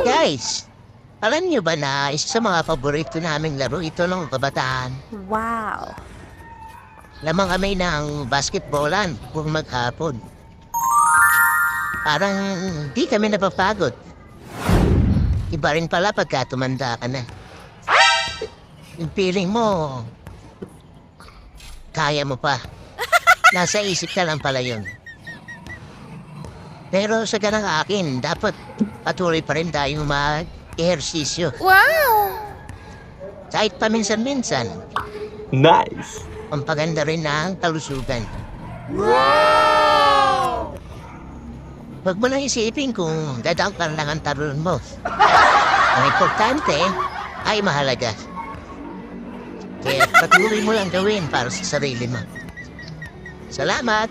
Guys, alam niyo ba na isa sa mga paborito naming laro ito ng kabataan? Wow. Lamang kami ng basketballan kung maghapon. Parang di kami napapagod. Iba rin pala pagka tumanda ka na. Yung feeling mo, kaya mo pa. Nasa isip ka lang pala yun. Pero sa ganang akin, dapat patuloy pa rin tayong mag-ehersisyo. Wow! Kahit paminsan-minsan, Nice. pampaganda rin ng kalusugan. Huwag mo lang isipin kung dadang ka lang ang talon mo. Ang importante ay mahalaga. Kaya patuloy mo lang gawin para sa sarili mo. Salamat!